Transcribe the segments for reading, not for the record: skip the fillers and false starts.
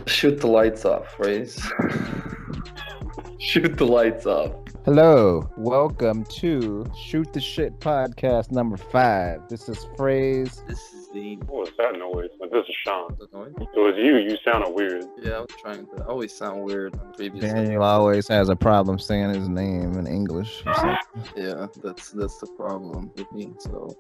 Shoot the lights off, Phraze. Shoot the lights off. Hello, welcome to Shoot the Shit podcast number 5. This is Phraze. This is the. What was that noise? This is Sean. The noise? It was you. You sounded weird. Yeah, I was trying to. I always sound weird on previous. Daniel always has a problem saying his name in English. Yeah, that's the problem with me. So,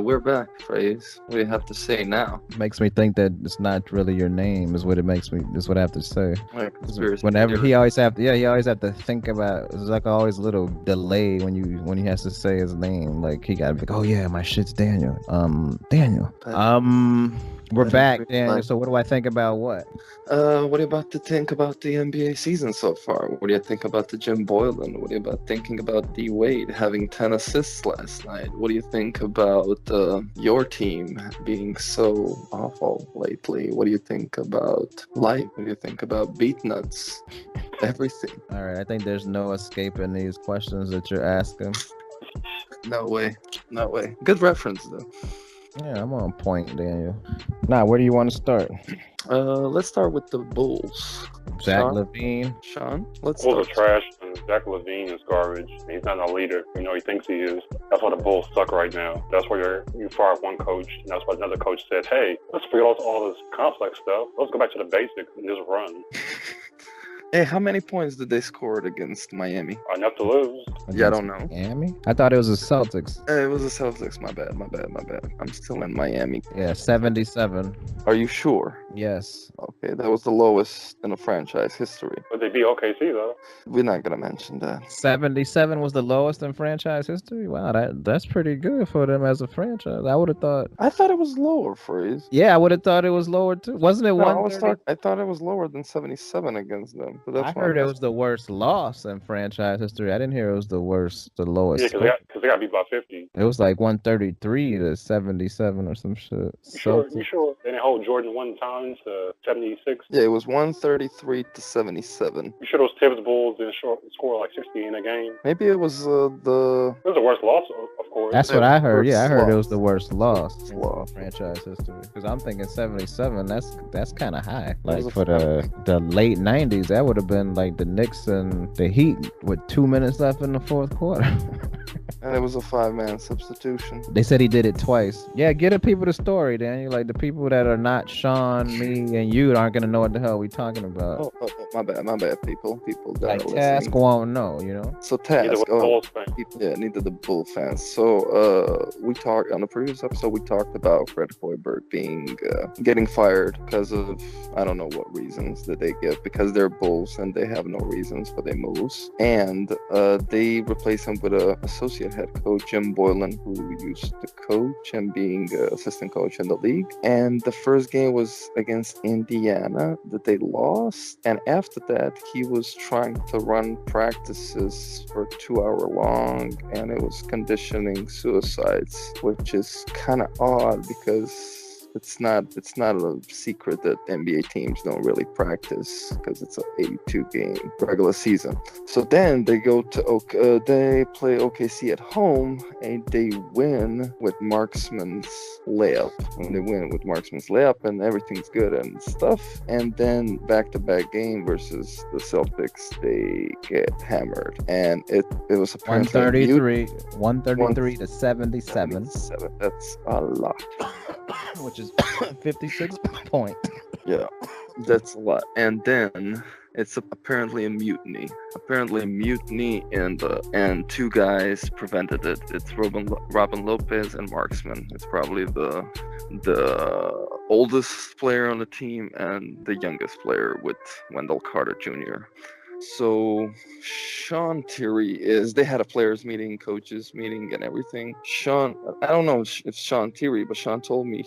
we're back, Phraze. What do you have to say now? Makes me think that it's not really your name. Is what it makes me. Is what I have to say. Like conspiracy Whenever theory. he always have to. Yeah, he always have to think about. It's like always a little delay when he has to say his name. Like he got to be like, oh yeah, my shit's Daniel. Daniel. We're back, Daniel. So what do I think about what? What are you about to think about the NBA season so far? What do you think about the Jim Boylan? What are you about thinking about D Wade having 10 assists last night? What do you think about your team being so awful lately? What do you think about life? What do you think about beat nuts? Everything. All right, I think there's no escaping these questions that you're asking. No way. No way. Good reference though. Yeah, I'm on point, Daniel. Now, where do you want to start? Let's start with the Bulls. Zach Sean? LaVine. Sean, let's Bulls start. are trash, and Zach LaVine is garbage. He's not a leader. He thinks he is. That's why the Bulls suck right now. That's why you fired one coach, and that's why another coach said, hey, let's forget all this complex stuff. Let's go back to the basics and just run. Hey, how many points did they score against Miami? Enough to lose. Yeah, I don't know. Miami? I thought it was the Celtics. It was the Celtics. My bad. I'm still in Miami. Yeah, 77. Are you sure? Yes. Okay, that was the lowest in a franchise history. But they beat OKC, though. We're not gonna mention that. 77 was the lowest in franchise history? Wow, that's pretty good for them as a franchise. I would have thought. I thought it was lower, Freeze. Yeah, I would have thought it was lower too. Wasn't it No, 130? I thought it was lower than 77 against them. But that's I why heard I'm it was the worst loss in franchise history. I didn't hear it was the lowest. Yeah, because they got beat by 50. It was like 133 to 77 or some shit. You sure? They didn't hold Jordan one time to 76? Yeah, it was 133 to 77. You sure those Tibbs Bulls didn't score like 60 in a game? Maybe it was the. It was the worst loss, of course. That's what I heard. Yeah, I heard it loss. was the worst loss in Loss. franchise history. Because I'm thinking 77. That's kind of high. was Like a for the late 90s, that would have been like the Knicks and the Heat with 2 minutes left in the fourth quarter. And it was a 5-man substitution. They said he did it twice. Yeah, get the people the story, Daniel. Like the people that are not Sean, me, and you aren't gonna know what the hell we talking about. Oh, my bad, people that Like are Task listening. won't know, you know. So Neither Task, was the Bulls fan. yeah, neither the Bull fans. So we talked on the previous episode. We talked about Fred Hoiberg being getting fired because of I don't know what reasons that they give because they're Bulls and they have no reasons for their moves. And they replace him with a associate head coach Jim Boylan, who used to coach and being assistant coach in the league. And the first game was against Indiana that they lost. And after that, he was trying to run practices for 2 hour long, and it was conditioning suicides, which is kind of odd because it's not a secret that NBA teams don't really practice because it's an 82 game regular season. So then they go to they play OKC at home and they win with Marksman's layup. And they win with Marksman's layup and everything's good and stuff. And then back-to-back game versus the Celtics, they get hammered. And it was apparently 133 to 77. That's a lot. Which is 56 points. Yeah, that's a lot. And then it's apparently a mutiny. And two guys prevented it. It's Robin Lopez and Marksman. It's probably the oldest player on the team and the youngest player with Wendell Carter Jr. So Sean Terry they had a players meeting, coaches meeting, and everything. I don't know if Sean Terry, but Sean told me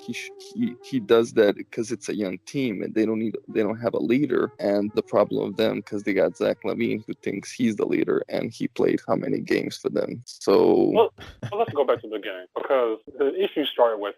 he does that because it's a young team and they don't have a leader. And the problem of them because they got Zach LaVine who thinks he's the leader and he played how many games for them. So well, let's go back to the beginning because the issue started with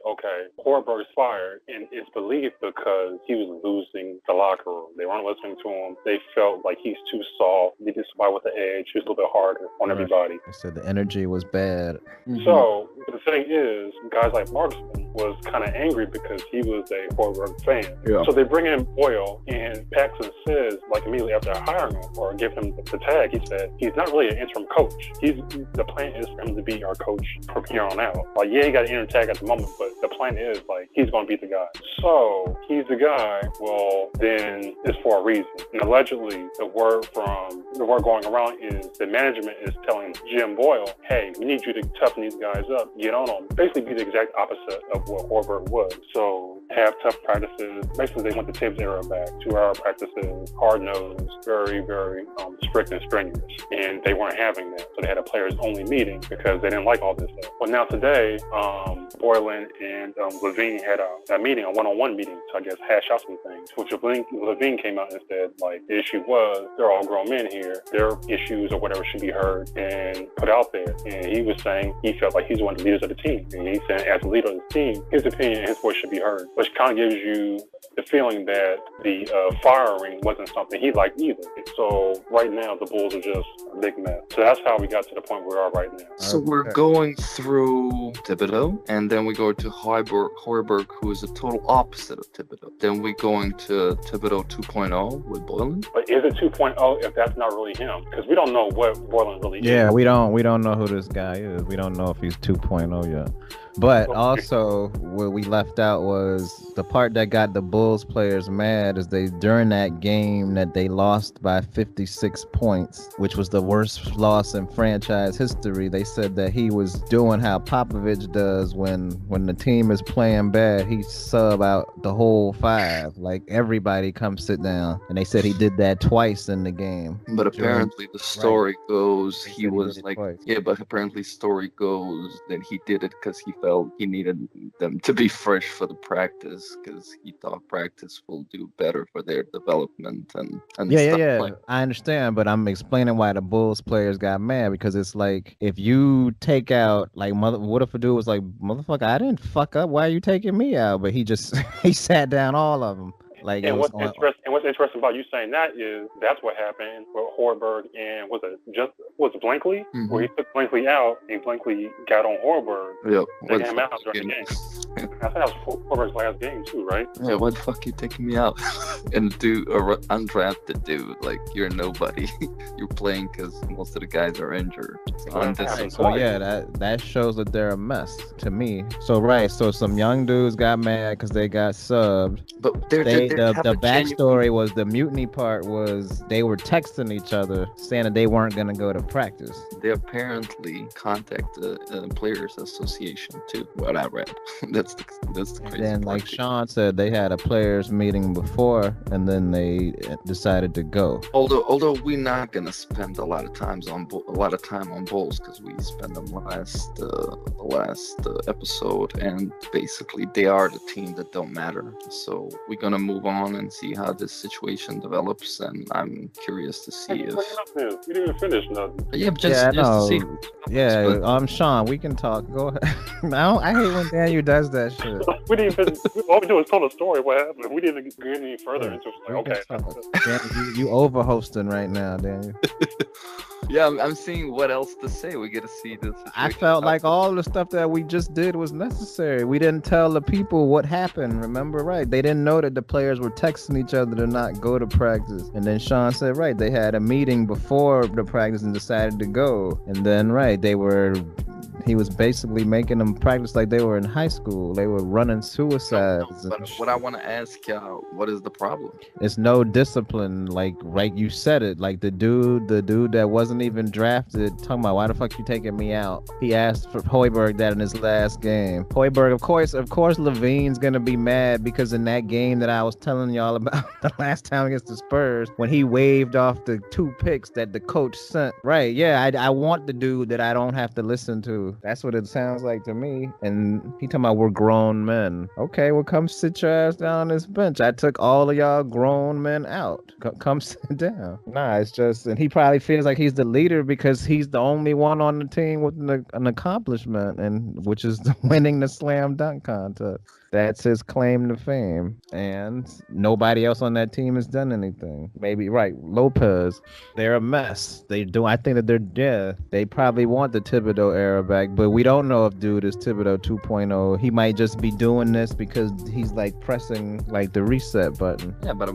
Hoiberg's fired, and it's believed because he was losing the locker room. They weren't listening to him. They felt like he's too soft. He did somebody with the edge. He was a little bit harder on everybody. I said the energy was bad. Mm-hmm. So the thing is, guys like Marksman was kind of angry because he was a Hoiberg fan. Yeah. So they bring in Boyle, and Paxson says, like immediately after hiring him or giving him the tag, he said he's not really an interim coach. The plan is for him to be our coach from here on out. Like, yeah, he got an interim tag at the moment, but the plan is like he's going to be the guy. So he's the guy. Well, then it's for a reason. And allegedly, the word going around is the management is telling Jim Boyle, "Hey, we need you to toughen these guys up. Get on them." Basically, be the exact opposite of what Hoiberg was. So have tough practices. Basically, they went the Tibbs era back. 2-hour practices, hard-nosed, very, very strict and strenuous. And they weren't having that. So they had a players-only meeting because they didn't like all this stuff. Well, now today, Boylan and Levine had a meeting, a one-on-one meeting to, I guess, hash out some things. Which Levine came out and said, like, the issue was, they're all grown men here. Their issues or whatever should be heard and put out there. And he was saying he felt like he's one of the leaders of the team. And he said, as the leader of the team, his opinion and his voice should be heard. Which kind of gives you the feeling that the firing wasn't something he liked either. So right now, the Bulls are just a big mess. So that's how we got to the point where we are right now. So we're going through Thibodeau, and then we go to Hoiberg, who is the total opposite of Thibodeau. Then we're going to Thibodeau 2.0 with Boylan. But is it 2.0 if that's not really him? Because we don't know what Boylan really is. Yeah, we don't know who this guy is. We don't know if he's 2.0 yet. But also, what we left out was the part that got the Bulls players mad is during that game that they lost by 56 points, which was the worst loss in franchise history. They said that he was doing how Popovich does when the team is playing bad, he sub out the whole 5. Like, everybody come sit down. And they said he did that twice in the game. But apparently the story goes he was like, but apparently story goes that he did it because he felt he needed them to be fresh for the practice because he thought practice will do better for their development and yeah. Like, I understand, but I'm explaining why the Bulls players got mad because it's like if you take out like what if a dude was like, motherfucker, I didn't fuck up, why are you taking me out? But he just he sat down all of them. Like, and what's interesting about you saying that is that's what happened with Hoiberg and was it Blankley? Mm-hmm. Where he took Blankley out and Blankley got on Hoiberg. Yep. Taking him out during the game. I think that was Hoiberg's last game too, right? Yeah, why the fuck you taking me out? And undrafted dude, like you're nobody. You're playing because most of the guys are injured. So yeah, that shows that they're a mess to me. So some young dudes got mad because they got subbed. But the backstory was the mutiny part was they were texting each other saying that they weren't going to go to practice. They apparently contacted the Players Association too. What I read. that's the crazy part. Then, like Sean said, they had a players meeting before, and then they decided to go. Although we're not gonna spend a lot of time on Bulls because we spent the last episode, and basically they are the team that don't matter. So we're gonna move on and see how this situation develops, and I'm curious to see if you didn't even finish nothing. Yeah, just to see. Yeah, Sean, we can talk. Go ahead. I hate when Daniel does that shit. We didn't even. All we do is tell the story what happened. We didn't get any further into it. Like, okay. Daniel, you over-hosting right now, Daniel. Yeah, I'm seeing what else to say. We get to see this. I felt like all the stuff that we just did was necessary. We didn't tell the people what happened. Remember, right? They didn't know that the players were texting each other to not go to practice. And then Sean said, right, they had a meeting before the practice and decided to go. And then, right, they were He was basically making them practice like they were in high school. They were running suicides. But what I want to ask y'all, what is the problem? It's no discipline. Like you said it. Like the dude that wasn't even drafted, talking about why the fuck you taking me out. He asked for Hoiberg that in his last game. Hoiberg, of course, Levine's gonna be mad because in that game that I was telling y'all about the last time against the Spurs, when he waved off the 2 picks that the coach sent. Right? Yeah, I want the dude that I don't have to listen to. That's what it sounds like to me. And he talking about we're grown men. Okay, well come sit your ass down on this bench. I took all of y'all grown men out. Come sit down. Nah, it's just, and he probably feels like he's the leader because he's the only one on the team with an accomplishment, and which is winning the slam dunk contest. That's his claim to fame, and nobody else on that team has done anything. Maybe right, Lopez, they're a mess. They do. I think that they probably want the Thibodeau era back, but we don't know if dude is Thibodeau 2.0. He might just be doing this because he's like pressing like the reset button. Yeah, but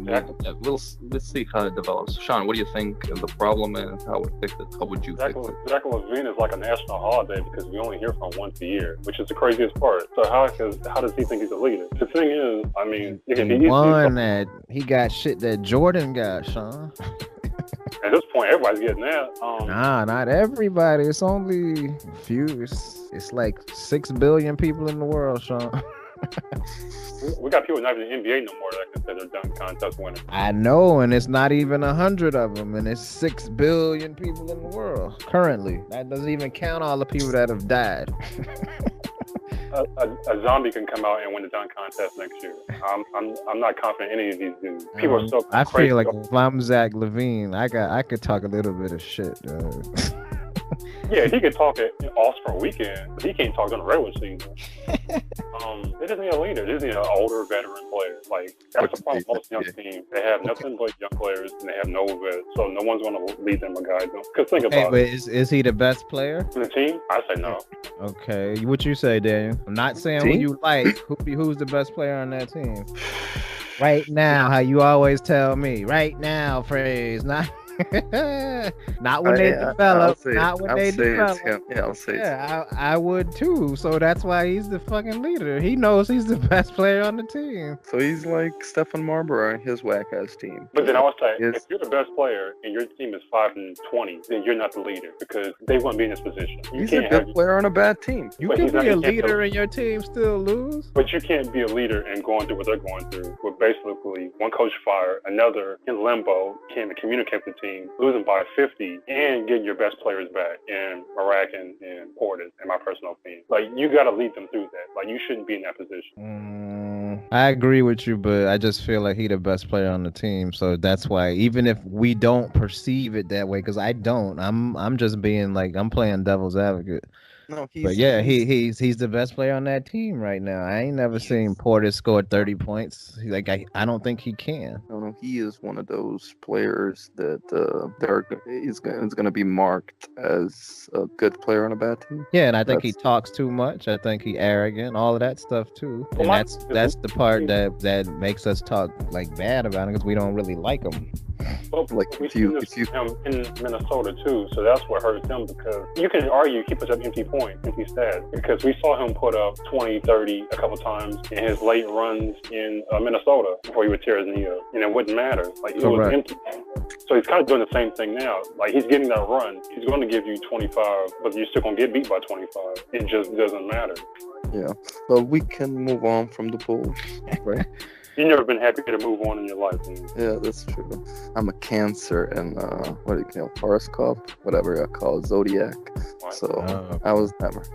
we'll see how it develops. Sean, what do you think of the problem and how would fix it? How would you fix it? Zach Levine is like a national holiday because we only hear from once a year, which is the craziest part. So how does he think he's a leader? The thing is, I mean, he won that. He got shit that Jordan got, Sean. At this point, everybody's getting that. Nah, not everybody. It's only a few. It's like 6 billion people in the world, Sean. We got people not even in the NBA no more that consider dunk contest winners. I know, and it's not even 100 of them, and it's 6 billion people in the world currently. That doesn't even count all the people that have died. A zombie can come out and win the dunk contest next year. I'm not confident in any of these dudes. People are so crazy. I feel like if I'm Zach Levine, I could talk a little bit of shit. Yeah, he could talk at All-Star Weekend, but he can't talk on the regular season. They just need a leader. They just need an older veteran player. Like, that's the problem with most young teams. They have nothing but young players, and they have no vets, so no one's going to lead them or guide them. Because think about it. Is he the best player in the team? I say no. Okay, what you say, Daniel? I'm not saying who you like. Who's the best player on that team? Right now, how you always tell me. Right now, Phraze. Not when they develop. Not when they develop. Yeah, I'll say it. I would too. So that's why he's the fucking leader. He knows he's the best player on the team. So he's like Stephen Marbury and his whack ass team. But then I would say, if you're the best player and your team is 5-20, then you're not the leader because they wouldn't be in this position. He's a good player on a bad team. You can be a leader and your team still lose. But you can't be a leader and going through what they're going through. With basically one coach fired, another in limbo, can't communicate with the team, losing by 50, and getting your best players back in Maracan and Portis, in my personal opinion. Like, you got to lead them through that. Like, you shouldn't be in that position. I agree with you, but I just feel like he's the best player on the team. So that's why, even if we don't perceive it that way, because I don't, I'm just being like, I'm playing devil's advocate. No, he's the best player on that team right now. I ain't never seen Portis score 30 points. I don't think he can. No, he is one of those players that is going to be marked as a good player on a bad team. Yeah, and I think he talks too much. I think he arrogant, all of that stuff too. And that's the part that makes us talk like bad about him because we don't really like him. Well, like if you him in Minnesota too, so that's what hurts him because you can argue he puts up empty stats because we saw him put up 20, 30 a couple times in his late runs in Minnesota before he would tear his knee up, and it wouldn't matter. Like, it was empty. So he's kind of doing the same thing now. Like, he's getting that run. He's going to give you 25, but you're still going to get beat by 25. It just doesn't matter. Yeah, but we can move on from the Bulls, right? You've never been happy to move on in your life, man. Yeah, that's true. I'm a Cancer and what do you call horoscope, whatever I call it, zodiac. What? So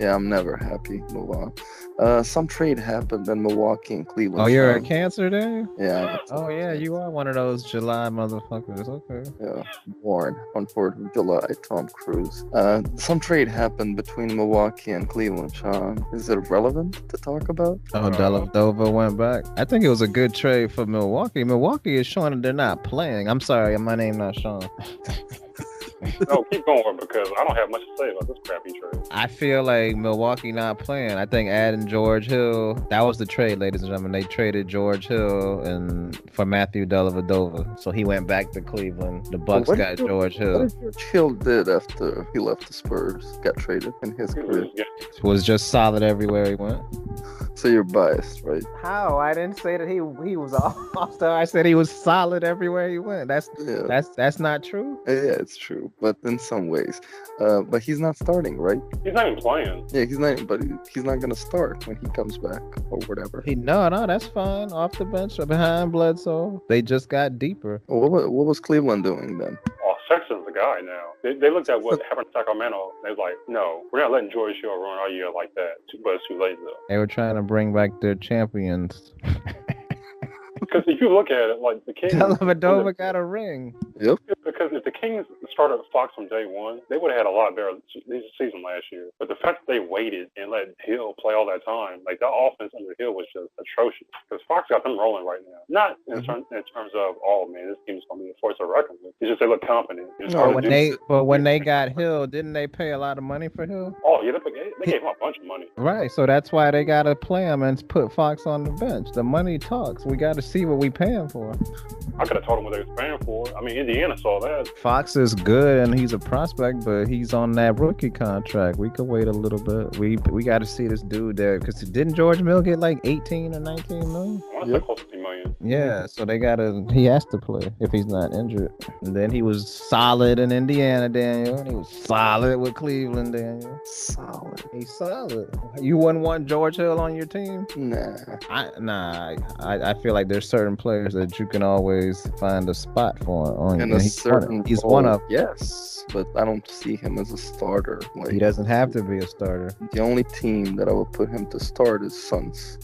I'm never happy. Move on. Some trade happened in Milwaukee and Cleveland. Oh, you're a Cancer, then? Yeah. Oh yeah, you are one of those July motherfuckers. Okay. Yeah, born on 4th of July, Tom Cruise. Some trade happened between Milwaukee and Cleveland. Sean, is it relevant to talk about? Oh, Dellavedova went back. I think it was a good trade for Milwaukee. Milwaukee is showing that they're not playing. I'm sorry, my name not Sean. No, keep going because I don't have much to say about this crappy trade. I feel like Milwaukee not playing. I think adding George Hill, that was the trade, ladies and gentlemen. They traded George Hill and for Matthew Dellavedova. So he went back to Cleveland. The Bucks got George Hill. What did George Hill did after he left the Spurs, got traded in his career? Was just solid everywhere he went. So you're biased, right? How? I didn't say that he was all-star. I said he was solid everywhere he went. That's not true. Yeah, it's true, but in some ways. But he's not starting, right? He's not even playing. Yeah, he's not gonna start when he comes back or whatever. No, that's fine. Off the bench or behind Bledsoe. They just got deeper. What was Cleveland doing then? Oh, Sexton's the guy now. They looked at what happened in Sacramento. They was like, no, we're not letting George Hill run our year like that. But it's too late though. They were trying to bring back their champions. Because if you look at it, like the Kings, Dellavedova got a ring. Yep. Because if the Kings started Fox from day one, they would have had a lot better season last year. But the fact that they waited and let Hill play all that time, like that offense under Hill was just atrocious. Because Fox got them rolling right now. Not in terms of, oh man, this team's gonna be a force to reckon with. It's just they look confident. When they got Hill, didn't they pay a lot of money for Hill? Oh yeah, they gave him a bunch of money. Right, so that's why they gotta play him and put Fox on the bench. The money talks. We gotta see what we paying for. I could have told him what they was paying for. I mean, Indiana saw that. Fox is good and he's a prospect, but he's on that rookie contract. We could wait a little bit. We got to see this dude there because didn't George Mill get like 18 or 19 million? I want to say close to 10 million. Yeah, so he has to play if he's not injured. And then he was solid in Indiana, Daniel. And he was solid with Cleveland, Daniel. Solid. He's solid. You wouldn't want George Hill on your team? Nah. I feel like there's certain players that you can always find a spot for on. In a certain he's one of. Yes, but I don't see him as a starter. He doesn't have to be a starter. The only team that I would put him to start is Suns.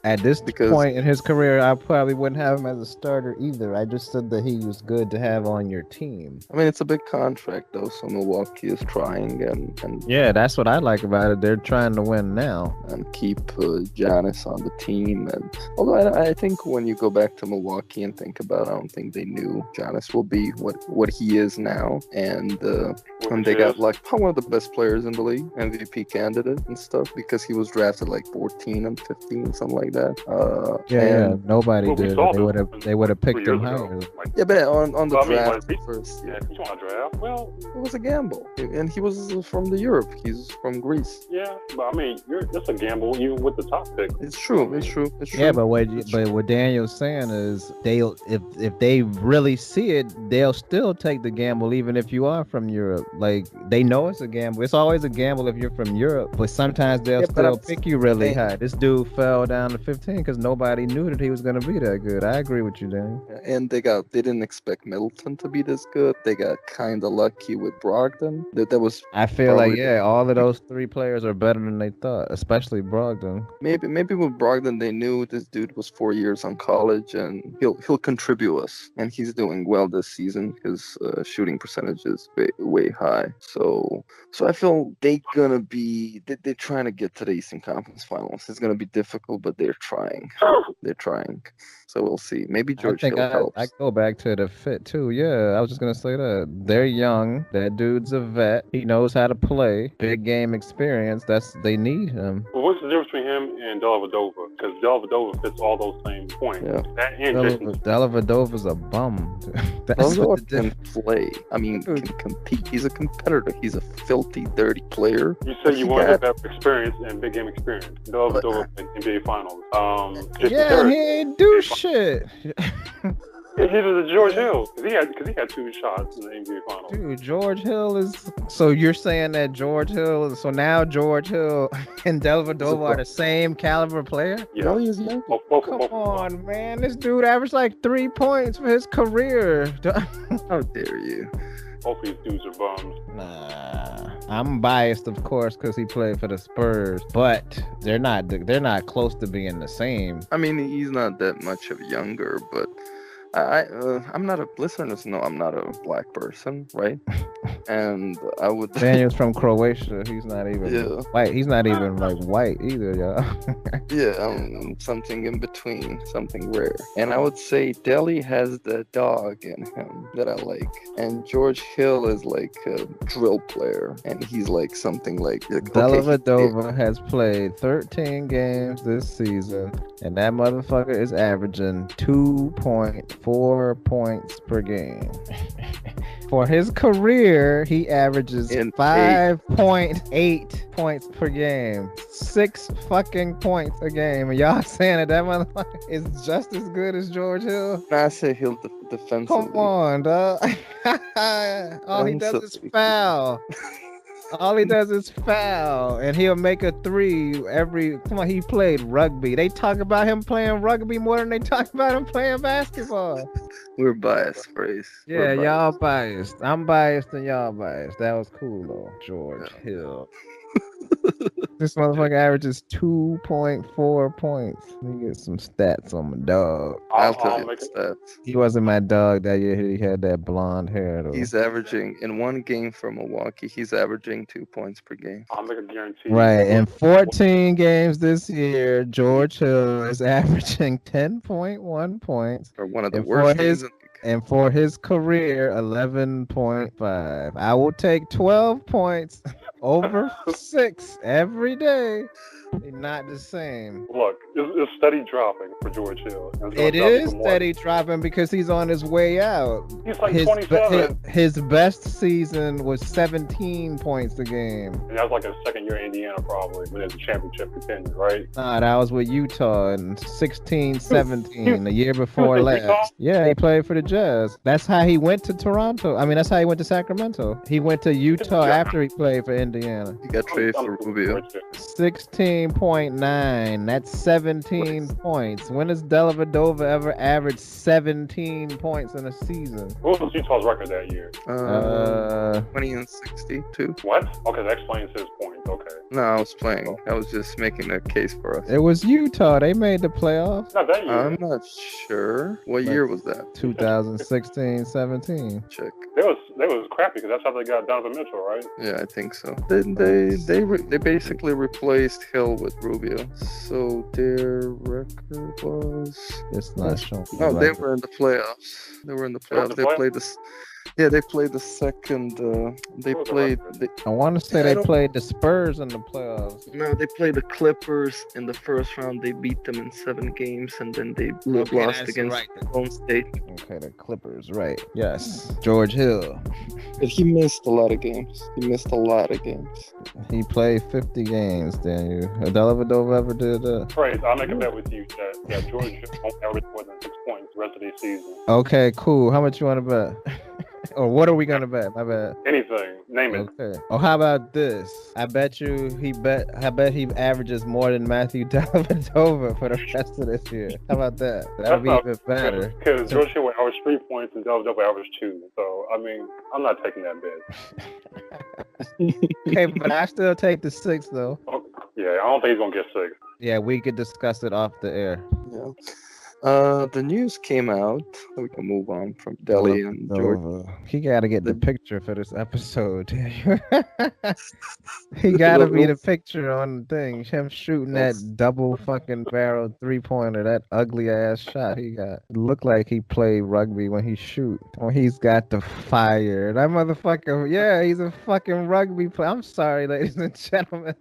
At this point in his career, I probably wouldn't have him as a starter either. I just said that he was good to have on your team. I mean, it's a big contract though, so Milwaukee is trying and yeah, that's what I like about it. They're trying to win now and keep Giannis on the team. And although I think when you go back to Milwaukee and think about it, I don't think they knew Giannis will be what he is now. And they got like one of the best players in the league, MVP candidate and stuff, because he was drafted like 14 and 15, something like that. Nobody did. They would have picked him higher. Yeah, but on the draft first. Yeah, if you want to draft, well, it was a gamble, and he was from Europe. He's from Greece. Yeah, but I mean, that's a gamble even with the top pick. It's true. Yeah, but what Daniel's saying is if they really see it, they'll still take the gamble even if you are from Europe. Like they know it's a gamble. It's always a gamble if you're from Europe, but sometimes they'll still pick you really high. This dude fell down to 15 because nobody knew that he was going to be that good. I agree with you, Daniel. And they didn't expect Middleton to be this good. They got kind of lucky with Brogdon. That was. I feel like all of those three players are better than they thought, especially Brogdon. Maybe with Brogdon they knew this dude was 4 years on college and he'll contribute us, and he's doing well this season. His shooting percentage is way high. So I feel they're trying to get to the Eastern Conference Finals. It's gonna be difficult, but they're trying. So we'll see. Maybe George Hill helps. I go back to the fit too. Yeah, I was just gonna say that they're young. That dude's a vet. He knows how to play. Big game experience. They need him. Well, what's the difference between him and Dellavedova? Because Dellavedova fits all those same points. Yeah. Dellavedova's a bum. Dellavedova can play. I mean, can compete. He's a competitor. He's a filthy, dirty player. You said you wanted better experience and big game experience. Dellavedova in NBA Finals. He ain't do shit. He hit it to George Hill because he had 2 shots in the NBA Finals. Dude, George Hill is. So you're saying that George Hill? So now George Hill and Dellavedova are the same caliber player? Yeah. No, he's young. Come on, man. This dude averaged like 3 points for his career. How dare you? Both of these dudes are bums. Nah, I'm biased, of course, because he played for the Spurs, but they're not close to being the same. I mean, he's not that much of younger, but I'm not a listeners know I'm not a black person, right? And I would Daniel's from Croatia. He's not even Yeah. white. He's not even like white either, y'all. yeah, something in between, something rare. And I would say Deli has the dog in him that I like, and George Hill is like a drill player, and he's like something like Dellavedova has played 13 games this season, and that motherfucker is averaging 2.4 points per game. For his career, he averages 5.8 points per game. 6 fucking points a game. And y'all saying that motherfucker is just as good as George Hill? I say Hill defensively. Come on, dog. All he does is foul. All he does is foul, and he'll make a three every. Come on, he played rugby. They talk about him playing rugby more than they talk about him playing basketball. We're biased, Phraze. Yeah, y'all biased. I'm biased and y'all biased. That was cool though, George Hill. This motherfucker averages 2.4 points. Let me get some stats on my dog. I'll tell you the stats. He wasn't my dog that year. He had that blonde hair though. He's averaging, in one game for Milwaukee, he's averaging 2 points per game. I'll make a guarantee. Right, in 14 games this year, George Hill is averaging 10.1 points. Or one of the worst games. And for his career, 11.5. I will take 12 points over 6 every day. They're not the same. Look, it's steady dropping for George Hill. It is steady dropping because he's on his way out. He's like 27. His best season was 17 points a game. And that was like his second year in Indiana probably, when it was a championship contender, right? Nah, that was with Utah in 16, 17, the year before last. Utah? Yeah, he played for the Jazz. That's how he went to Toronto. I mean, that's how he went to Sacramento. He went to Utah after he played for Indiana. He got traded for Rubio. 16.9. That's 17 points. When has Dellavedova ever averaged 17 points in a season? What was Utah's record that year? 20 and 62. What? Okay, that explains his point. Okay. No, I was playing. I was just making a case for us. It was Utah. They made the playoffs. Not that year. I'm not sure. What year was that? 2016, 17. Check. They was crappy because that's how they got Donovan Mitchell, right? Yeah, I think so. They basically replaced Hill with Rubio. So their record was. It's not showing. No, they were in the playoffs. They were in the playoffs. They played this. Yeah, they played the second. They played. I want to say they played the Spurs in the playoffs. No, they played the Clippers in the first round. They beat them in 7 games, and then they lost against Golden State. Okay, the Clippers, right? Yes, George Hill. But he missed a lot of games. He played 50 games. Daniel, Dellavedova ever did that? Right, I'll make a bet with you that George Hill won't average more than 6 points the rest of the season. Okay, cool. How much you want to bet? Or what are we gonna bet? My bad. Anything. Name it. Okay. Oh, how about this? I bet he averages more than Matthew Dellavedova for the rest of this year. How about that? That'll be even better. Because George Hill would average 3 points and Dellavedova average 2. So I mean, I'm not taking that bet. Okay, but I still take the 6 though. Okay. Yeah, I don't think he's gonna get 6. Yeah, we could discuss it off the air. Yeah. The news came out. We can move on from Delhi and George. He got to get the picture for this episode. He got to be the picture on the thing. Him shooting that double fucking barrel 3-pointer, that ugly ass shot he got. It looked like he played rugby when he shoot. When he's got the fire. That motherfucker, yeah, he's a fucking rugby player. I'm sorry, ladies and gentlemen.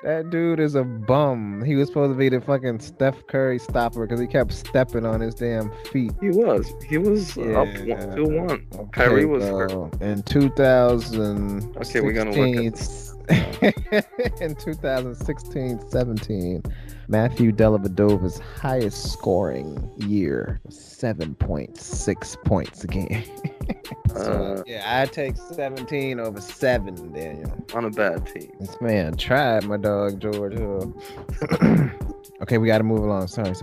That dude is a bum. He was supposed to be the fucking Steph Curry stopper because he kept stepping on his damn feet. He was up 2-1. Okay, Kyrie was hurt. In 2000. Okay, we're gonna look at this. In 2016-17, Matthew Dellavedova's highest scoring year was 7.6 points a game. So, I take 17 over 7, Daniel. On a bad team. This man tried, my dog George Hill. Okay, we got to move along. Sorry.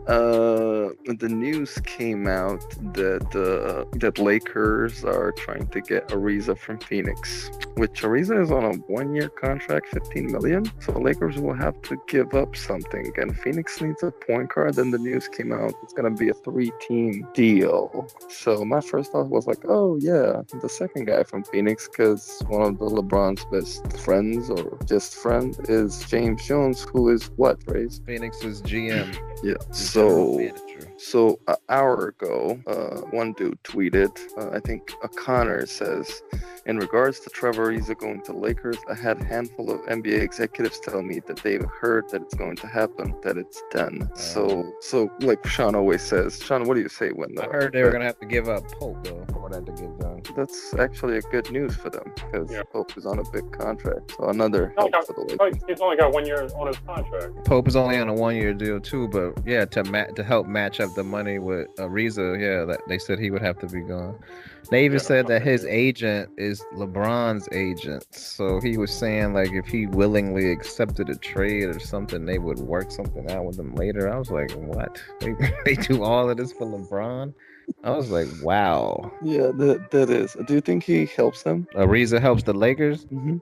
The news came out that Lakers are trying to get Ariza from Phoenix, which Ariza is on a 1-year contract, 15 million. So Lakers will have to give up something, and Phoenix needs a point guard. Then the news came out it's gonna be a 3-team deal. So my first thought was like, oh yeah, the second guy from Phoenix, because one of the LeBron's best friends or just friend is James Jones, who is what, Phraze? Phoenix's GM. Yeah. General So an hour ago, one dude tweeted, I think Connor says, in regards to Trevor Ariza going to Lakers, I had a handful of NBA executives tell me that they've heard that it's going to happen, that it's done. So like Sean always says, Sean, what do you say when? I heard they were gonna have to give up Pope though for that to get done. That's actually a good news for them because Pope is on a big contract. So another help for the Lakers. He's only got 1 year on his contract. Pope is only on a 1-year deal too, but yeah, to help match up the money with Ariza, that they said he would have to be gone. They even said that his agent is LeBron's agent, so he was saying like if he willingly accepted a trade or something, they would work something out with him later. I was like, what? They do all of this for LeBron? I was like, wow. Yeah, that is. Do you think he helps them? Ariza helps the Lakers? Mm-hmm.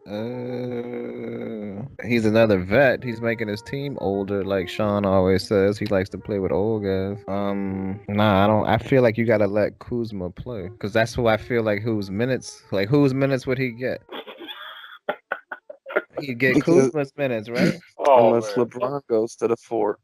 He's another vet. He's making his team older, like Sean always says. He likes to play with old guys. Nah, I don't. I feel like you gotta let Kuzma play, because that's who I feel like whose minutes would he get? He'd get Kuzma's minutes, right? Unless LeBron goes to the 4.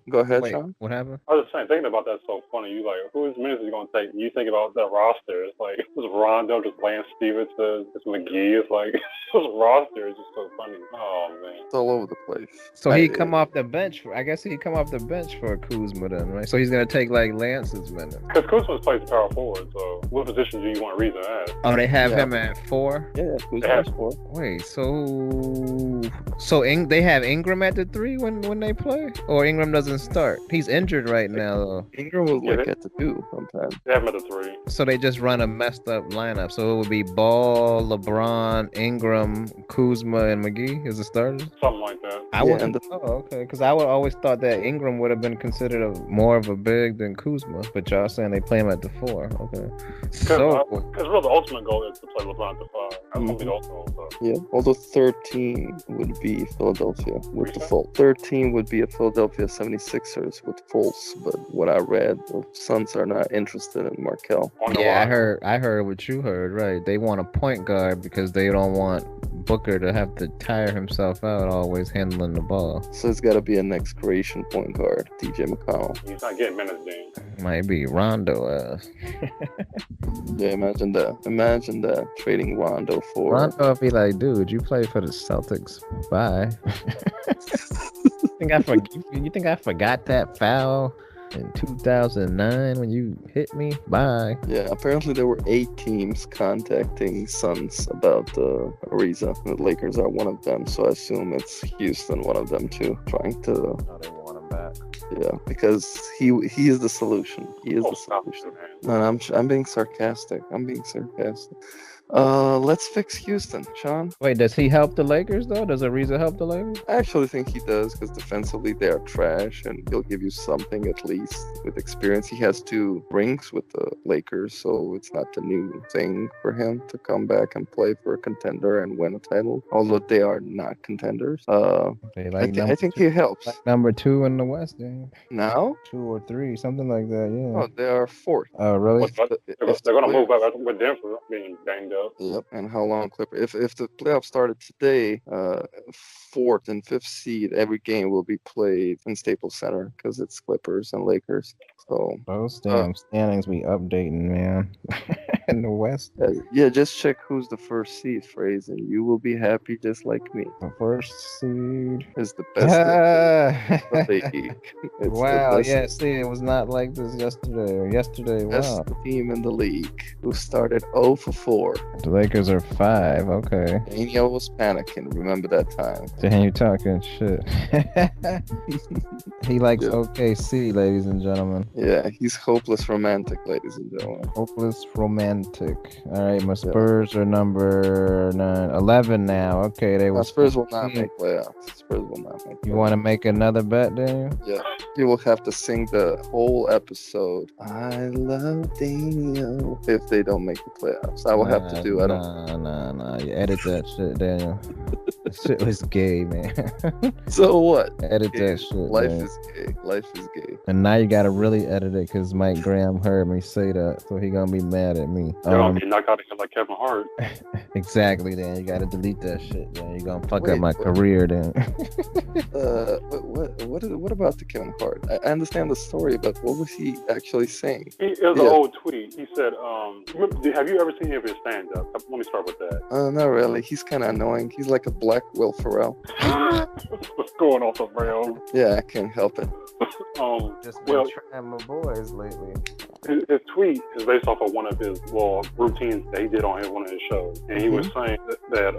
Go ahead, Sean. What happened? I was just saying, thinking about that so funny. You like, whose minutes is he going to take? You think about that roster. It's like, it's Rondo, just Lance Stevenson, it's McGee. It's like, this roster is just so funny. Oh, man. It's all over the place. So he'd come off the bench. I guess he'd come off the bench for Kuzma then, right? So he's going to take like Lance's minutes. Because Kuzma plays power forward, so what position do you want Ariza at? Oh, they have him at 4? Yeah, Kuzma's 4. Wait, so they have Ingram at the 3 when they play, or Ingram doesn't start? He's injured right now though. Ingram was like at the 2 sometimes. They have him at the 3. So they just run a messed up lineup. So it would be Ball, LeBron, Ingram, Kuzma, and McGee as the starters. Something like that. Okay, because I would always thought that Ingram would have been considered more of a big than Kuzma, but y'all saying they play him at the 4. Okay. Because really the ultimate goal is to play LeBron at the 5. That's gonna be the ultimate goal. Yeah. Although 13 would be Philadelphia with the full. 13 would be a Philadelphia 76ers with Fultz, but what I read, the Suns are not interested in Markelle. Yeah, I heard what you heard, right? They want a point guard because they don't want Booker to have to tire himself out always handling the ball. So it's got to be a next creation point guard, TJ McConnell. He's not getting minutes, Dan. Might be Rondo ass. Yeah, imagine that trading Rondo for. Rondo would be like, dude, you play for the Celtics. Bye. You think I forgot that foul in 2009 when you hit me? Bye. Yeah, apparently there were 8 teams contacting Suns about Ariza. The Lakers are one of them, so I assume it's Houston, one of them too, trying to. Oh, they want him back. Yeah, because he is the solution. He is the solution. No, I'm being sarcastic. Let's fix Houston, Sean. Wait, does he help the Lakers though? Does Ariza help the Lakers? I actually think he does because defensively they are trash, and he'll give you something at least with experience. He has 2 rings with the Lakers, so it's not the new thing for him to come back and play for a contender and win a title. Although they are not contenders. I think he helps. Like number 2 in the West, then. Now? 2 or 3, something like that. Yeah. Oh, they are 4th. Oh, really? They're gonna move up with Denver being banged up. Yep. And how long Clippers? If the playoffs started today, 4th and 5th seed, every game will be played in Staples Center because it's Clippers and Lakers. So those damn standings we updating, man. In the West. Yeah, just check who's the first seed, Phraze, and you will be happy just like me. The first seed is the best of the league. Wow, yeah, see, it was not like this yesterday. Wow. Best team in the league who started 0 for 4. The Lakers are 5. Okay. Daniel was panicking. Remember that time? Damn, you talking shit. He likes Yeah. OKC, ladies and gentlemen. Yeah, he's hopeless romantic, ladies and gentlemen. Hopeless romantic. All right, my Spurs are number 11 now. Okay, they Now, were. Spurs will not make playoffs. Spurs will not make. You want to make another bet, Daniel? Yeah, you will have to sing the whole episode. I love Daniel. If they don't make the playoffs, I will have to do. I don't. Nah. You edit that shit, Daniel. That shit was gay, man. So what? Edit Gay. that shit. Life man. is gay. Life is gay. And now you gotta really edit it because Mike Graham heard me say that, so he gonna be mad at me. They're gonna be knocked out again like Kevin Hart. Exactly. Then you gotta delete that shit. Then you're gonna fuck up Wait, my what? career. Then. What about the Kevin Hart? I understand the story, but what was he actually saying? It was an old tweet. He said, have you ever seen any of his stand-up? Let me start with that. Not really. He's kind of annoying. He's like a black Will Ferrell. What's going on, bro? Yeah, I can't help it. Just been Well, trying my boys lately. his tweet is based off of one of his routines that he did on one of his shows, and he was saying that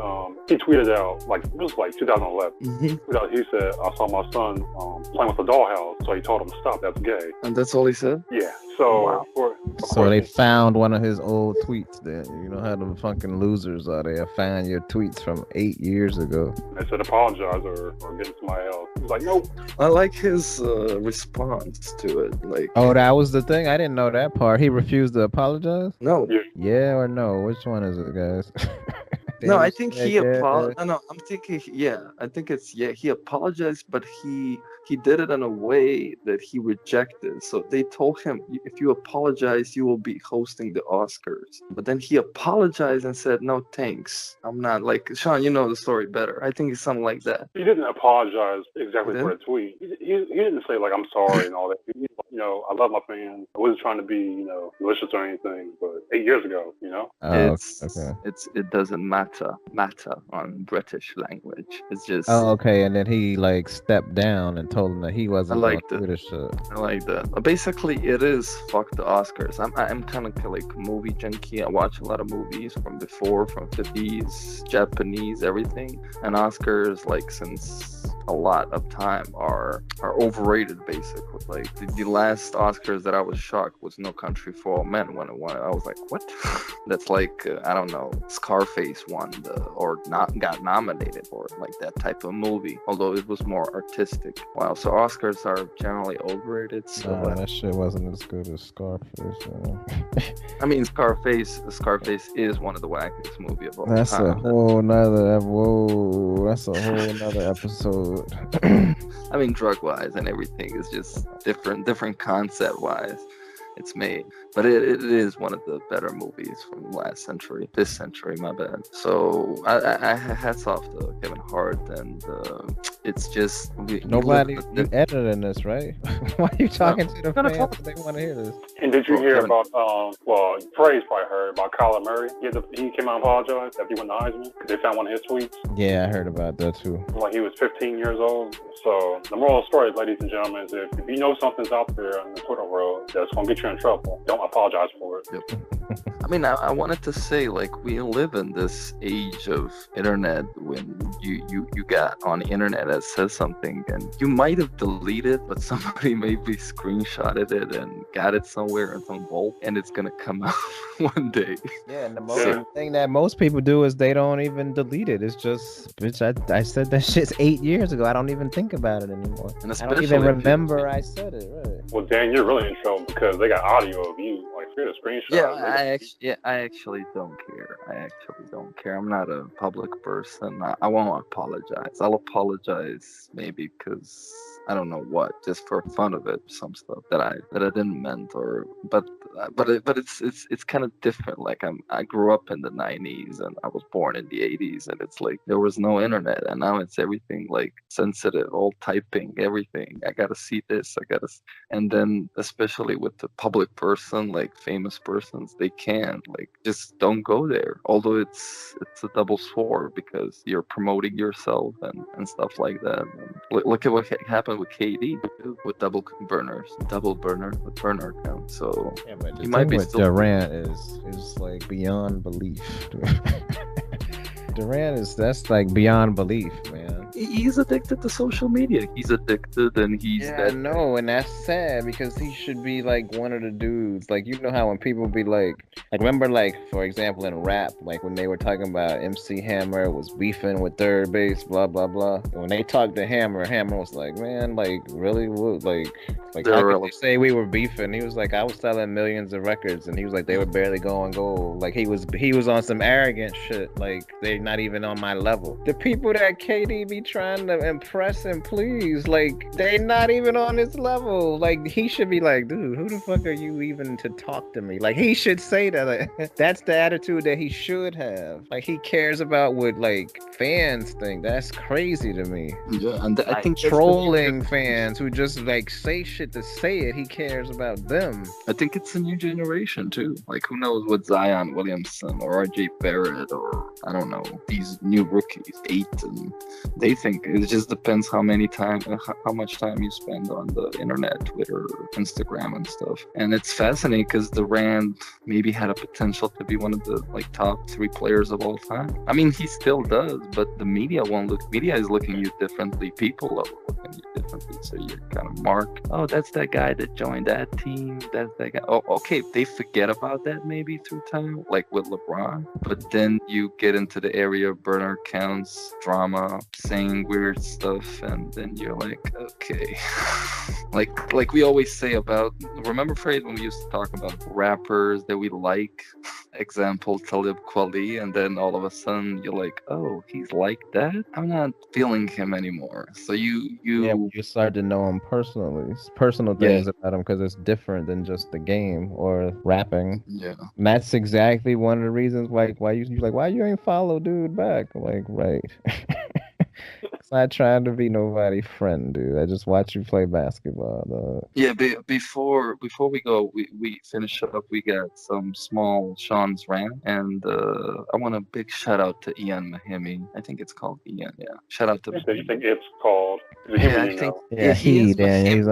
he tweeted out it was like 2011. He said, "I saw my son playing with a dollhouse, so he told him to stop. That's gay." And that's all he said? Yeah. So, Wow. So they found one of his old tweets. Then you know how the fucking losers are. They find your tweets from 8 years ago. They said apologize or get somebody else. He's like, nope. I like his response to it. Like, Oh, that was the thing. I didn't know that part. He refused to apologize. no. Yeah. Yeah or no? Which one is it, guys? No, I think he apologized. apologized. No, I'm thinking, I think it's, he apologized, but he did it in a way that he rejected. So they told him, if you apologize, you will be hosting the Oscars. But then he apologized and said, no, thanks. I'm not. Like, Sean, you know the story better. I think it's something like that. He didn't apologize exactly He for the tweet. He didn't say, like, I'm sorry and all that. I love my fans. I wasn't trying to be, malicious or anything, but 8 years ago, Oh, It's okay. it doesn't matter on British language. It's just. Oh, okay. And then he stepped down and told him that he wasn't I liked going to it. do the shit. I like that. Basically, it is fuck the Oscars. I'm kind of like movie junkie. I watch a lot of movies from before, from 50s, Japanese, everything. And Oscars, since a lot of time, are overrated. Basically, the last Oscars that I was shocked was No Country for Old Men when it won. I was like, what? That's I don't know. Scarface won got nominated for that type of movie. Although it was more artistic. Wow. So Oscars are generally overrated. So That shit wasn't as good as Scarface. I mean, Scarface is one of the wackiest movies of all That's time. a whole nother episode. I mean, drug-wise and everything is just different concept-wise. It's made, but it is one of the better movies from this century, my bad. So I hats off to Kevin Hart, and it's just Nobody editing this, right? Why are you talking to the fans? They want to hear this. And did you hear Kevin. about, Phraze probably heard about Kyler Murray? He came out and apologized after he won the Heisman because they found one of his tweets. Yeah, I heard about that too. Like he was 15 years old. So the moral of the story, ladies and gentlemen, is if you know something's out there in the Twitter world that's going to get you in trouble, don't apologize for it. Yep. I mean, I wanted to say, we live in this age of internet when you got on the internet that says something and you might have deleted, but somebody maybe screenshotted it and got it somewhere in some vault, and it's gonna come out one day. Yeah, and the thing that most people do is they don't even delete it. It's just, bitch, I said that shit's 8 years ago. I don't even think about it anymore. And I don't even remember I said it, right? Well, Dan, you're really in trouble because they got audio of you. If you're the screenshot. I actually don't care. I'm not a public person. I won't apologize. I'll apologize maybe because I don't know what, just for fun of it, some stuff that I didn't meant, but it's kind of different. I grew up in the 90s and I was born in the 80s, and it's there was no internet, and now it's everything sensitive, all typing, everything. I gotta see this, and then especially with the public person famous persons, they can like just don't go there. Although it's a double sword because you're promoting yourself and stuff like that. And look at what happened with KD too, with double burner with burner account. So Yeah, but the he might thing be with still. Durant is like beyond belief. Durant that's like beyond belief, man. He's addicted to social media. He's addicted, and he's Yeah, I that. know, and that's sad because he should be like one of the dudes. Like, you know how when people be like remember, like, for example, in rap, like when they were talking about MC Hammer was beefing with Third Base, blah blah blah. And when they talked to Hammer was like, man, like really, what, like how could they say we were beefing? He was like, I was selling millions of records, and he was like, they were barely going gold. Like he was on some arrogant shit. Like they're not even on my level. The people that KD be trying to impress and please, like they not even on his level. Like he should be like, dude, who the fuck are you even to talk to me? Like he should say that. Like, that's the attitude that he should have. Like he cares about what like fans think. That's crazy to me. Yeah, and I think trolling fans who just like say shit to say it. He cares about them. I think it's a new generation too. Like who knows what Zion Williamson or RJ Barrett or I don't know, these new rookies, Aiton, they think. It just depends how much time you spend on the internet, Twitter, Instagram, and stuff. And it's fascinating because Durant maybe had a potential to be one of the like top 3 players of all time. I mean, he still does, but the media won't look. Media is looking at you differently. People are looking at you differently. So you're kind of marked. Oh, that's that guy that joined that team. That's that guy. Oh, okay. They forget about that maybe through time, like with LeBron. But then you get into the area of burner counts, drama, saying weird stuff, and then you're like, okay. like we always say about, remember Phrase when we used to talk about rappers that we like? Example, Talib Kweli, and then all of a sudden you're like, oh, he's like that? I'm not feeling him anymore. So you start to know him personally, personal things about him, because it's different than just the game or rapping. Yeah. And that's exactly one of the reasons why you ain't follow dude back. Like, right. I'm not trying to be nobody's friend, dude. I just watch you play basketball, dog. Yeah, before we go, we finish up. We got some small Sean's rant, and I want a big shout out to Ian Mahimi. I think it's called Ian. Yeah, shout out to. You think it's called? Yeah, I think. Yeah, Daniel. He's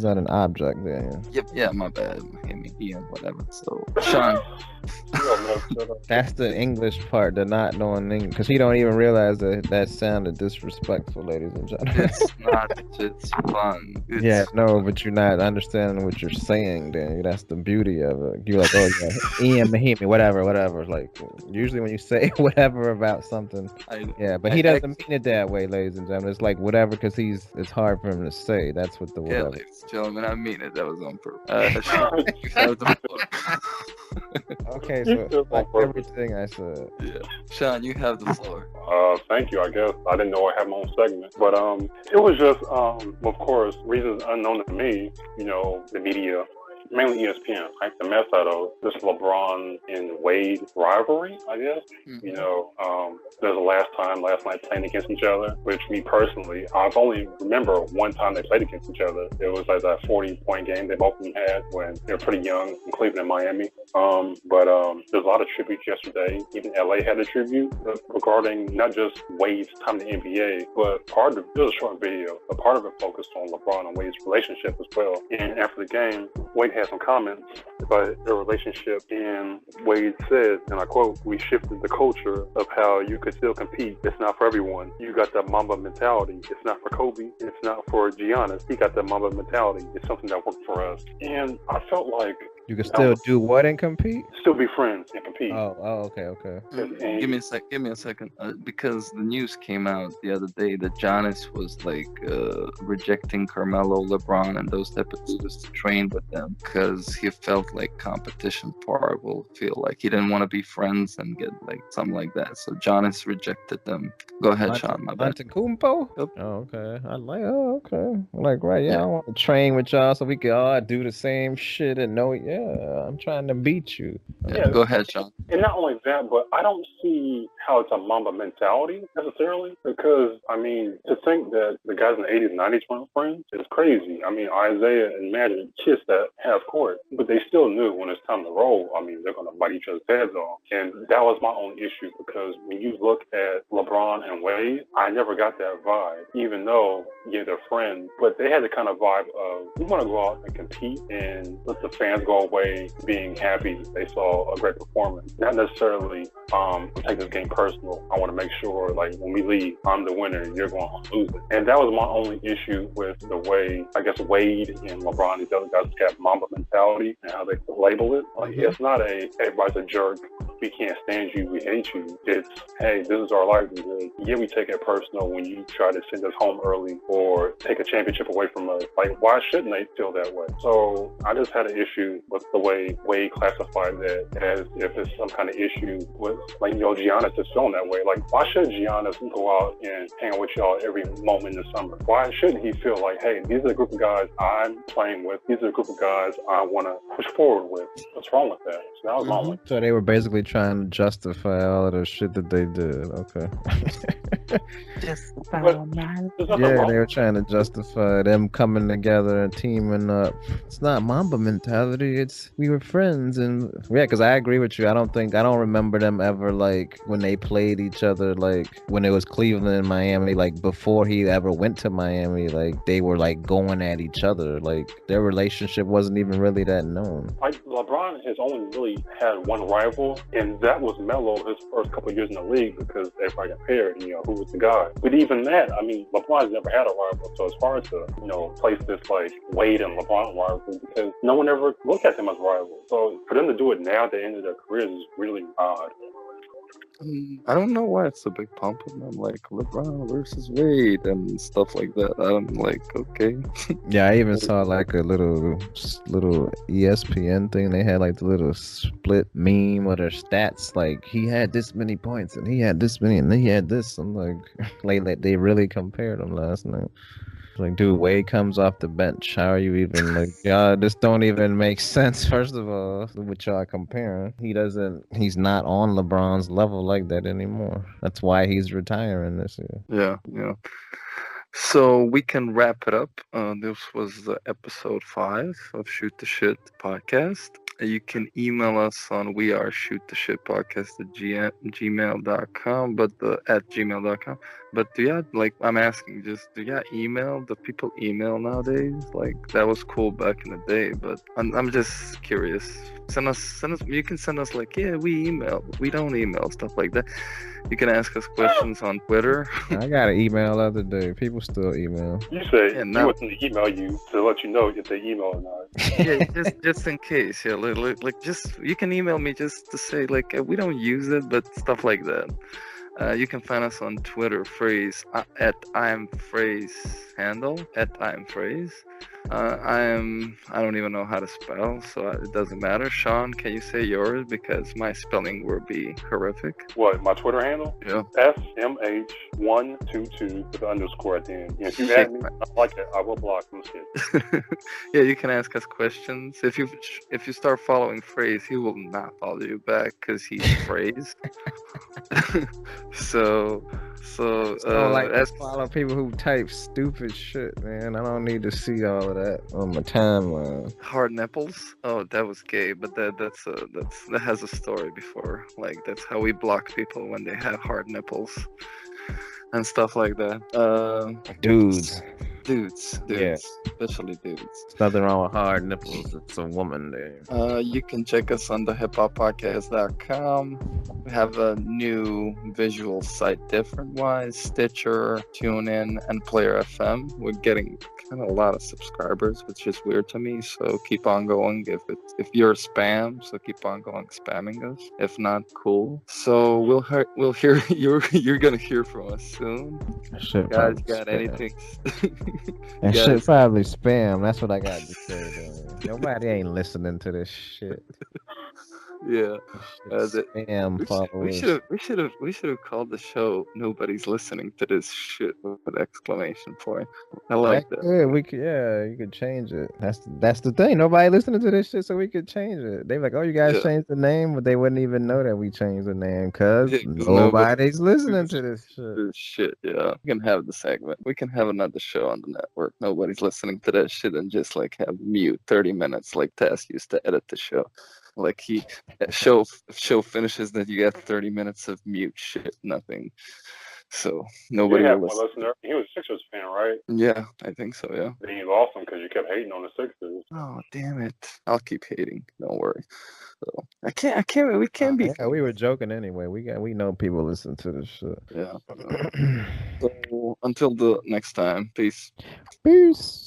not an object, Daniel. Yep. Yeah, my bad, Mahimi, Ian, whatever. So Sean. That's the English part, the not knowing English, because he don't even realize that sounded disrespectful, ladies and gentlemen. It's not. It's fun. But you're not understanding what you're saying, Daniel. That's the beauty of it. You're like, oh yeah, Ian Mahimi, whatever. Like usually when you say whatever about something, but he doesn't mean it that way, ladies and gentlemen. It's like whatever because it's hard for him to say. That's what the whatever. Yeah, ladies and gentlemen, I mean it. That was on purpose. You have the floor. Okay, so like everything I said. Yeah, Sean, you have the floor. Thank you. I guess I didn't know I had my own segment, but it was just of course, reasons unknown to me. You know, the media. Mainly ESPN, like the mess out of this LeBron and Wade rivalry, I guess. Mm-hmm. You know, there's a last night playing against each other, which me personally, I've only remember one time they played against each other. It was like that 40-point game they both of them had when they were pretty young in Cleveland and Miami. But there's a lot of tributes yesterday. Even LA had a tribute regarding not just Wade's time in the NBA, but it was a short video, but part of it focused on LeBron and Wade's relationship as well. And after the game, Wade had some comments about their relationship, and Wade said, and I quote, "We shifted the culture of how you could still compete. It's not for everyone. You got that Mamba mentality. It's not for Kobe. It's not for Giannis. He got that Mamba mentality. It's something that worked for us." And I felt like you can still do what and compete? Still be friends and compete. Oh, okay. Give me a second. Because the news came out the other day that Giannis was like rejecting Carmelo, LeBron, and those type of dudes to train with them because he felt like competition part will feel like he didn't want to be friends and get like something like that. So Giannis rejected them. Go ahead, Sean. My bad. Antetokounmpo? Yep. Oh, okay. Okay. Like, right, yeah, I want to train with y'all so we can all do the same shit and know, yeah. yeah, I'm trying to beat you. Yeah. Go ahead, Sean. And not only that, but I don't see how it's a Mamba mentality necessarily, because I mean, to think that the guys in the 80s and 90s weren't friends is crazy. I mean, Isaiah and Magic kissed that half court, but they still knew when it's time to roll. I mean, they're going to bite each other's heads off, and that was my only issue, because when you look at LeBron and Wade, I never got that vibe, even though yeah, they're friends, but they had the kind of vibe of we want to go out and compete and let the fans go away being happy they saw a great performance. Not necessarily take this game personal. I want to make sure, like, when we leave, I'm the winner, you're going to lose it. And that was my only issue with the way, I guess, Wade and LeBron, these other guys have Mamba mentality and how they label it. Like, it's not a, everybody's a jerk, we can't stand you, we hate you. It's, hey, this is our livelihood. Yeah, we take it personal when you try to send us home early or take a championship away from us. Like, why shouldn't they feel that way? So I just had an issue with the way Wade classified that as if it's some kind of issue with, like, you know, Giannis is feeling that way. Like, why should Giannis go out and hang out with y'all every moment in the summer? Why shouldn't he feel like, hey, these are the group of guys I'm playing with. These are the group of guys I want to push forward with. What's wrong with that? So that was my only. So they were basically trying to justify all of the shit that they did. Okay. Yeah, they were trying to justify them coming together and teaming up. It's not Mamba mentality. It's we were friends, and yeah, because I agree with you. I don't remember them ever, like, when they played each other, like when it was Cleveland and Miami, like before he ever went to Miami, like they were like going at each other. Like their relationship wasn't even really that known. Like, LeBron has only really had one rival, and that was Melo his first couple of years in the league, because everybody got paired, you know, who was the guy. But even that, I mean, LeBron's never had a rival, so it's hard to, you know, place this like Wade and LeBron rivalry, because no one ever looked at them as rivals. So for them to do it now at the end of their careers is really odd. I don't know why it's a big pump on them, like LeBron versus Wade and stuff like that. I'm like, okay. Yeah, I even saw like a little ESPN thing. They had like the little split meme of their stats. Like he had this many points and he had this many and he had this. I'm like they really compared them last night. Like, dude, Wade comes off the bench. How are you even like, y'all? This don't even make sense. First of all, what y'all comparing? He's not on LeBron's level like that anymore. That's why he's retiring this year. Yeah. So we can wrap it up. This was episode 5 of Shoot the Shit podcast. You can email us on weareshoottheshitpodcast@gmail.com, at gmail.com. But do y'all, like, I'm asking, do y'all email? Do people email nowadays? Like, that was cool back in the day, but I'm just curious. Send us. You can send us like, yeah, we email. We don't email, stuff like that. You can ask us questions on Twitter. I got an email the other day. People still email. You say you want them to email you to let you know if they email or not. Yeah, just in case. Yeah, like just you can email me just to say like we don't use it, but stuff like that. You can find us on Twitter, Phraze at IamPhraze handle at IamPhraze. I don't even know how to spell, so it doesn't matter. Sean, can you say yours, because my spelling will be horrific? What, my Twitter handle? Yeah. SMH122 with an underscore at the end. Yeah, if you add me, I like it. I will block them. Yeah, you can ask us questions. If you start following Phraze, he will not follow you back because he's Phraze. So like to follow people who type stupid shit, man. I don't need to see all of that on my timeline. Hard nipples? Oh, that was gay, but that has a story before. Like, that's how we block people when they have hard nipples and stuff like that. Dudes, yeah, especially dudes. There's nothing wrong with hard nipples. It's a woman there. You can check us on the hiphoppodcast.com. We have a new visual site, different wise, Stitcher, TuneIn, and Player FM. We're getting kind of a lot of subscribers, which is weird to me. So keep on going. If you're spam, so keep on going spamming us. If not, cool. So we'll hear you're gonna hear from us soon. Guys, got anything? And shit probably spam. That's what I got to say. Nobody ain't listening to this shit. Yeah. Spam followers. We should have called the show "Nobody's Listening to This Shit" with an exclamation point. I like that. Yeah, we could. Yeah, you could change it. That's the thing. Nobody listening to this shit, so we could change it. They like, oh, you guys Yeah. changed the name, but they wouldn't even know that we changed the name because Yeah, 'cause nobody's listening to this shit. This shit, yeah. We can have the segment. We can have another show on the network. Nobody's listening to that shit and just like have mute 30 minutes like Tess used to edit the show. Like show finishes, then you get 30 minutes of mute shit, nothing. So nobody You will had one listen. listener. He was a Sixers fan, right? Yeah, I think so, yeah. Then you lost him because you kept hating on the Sixers. Oh, damn it. I'll keep hating. Don't worry. So we can't be. Yeah, we were joking anyway. We know people listen to this shit. Yeah. So until the next time, peace. Peace.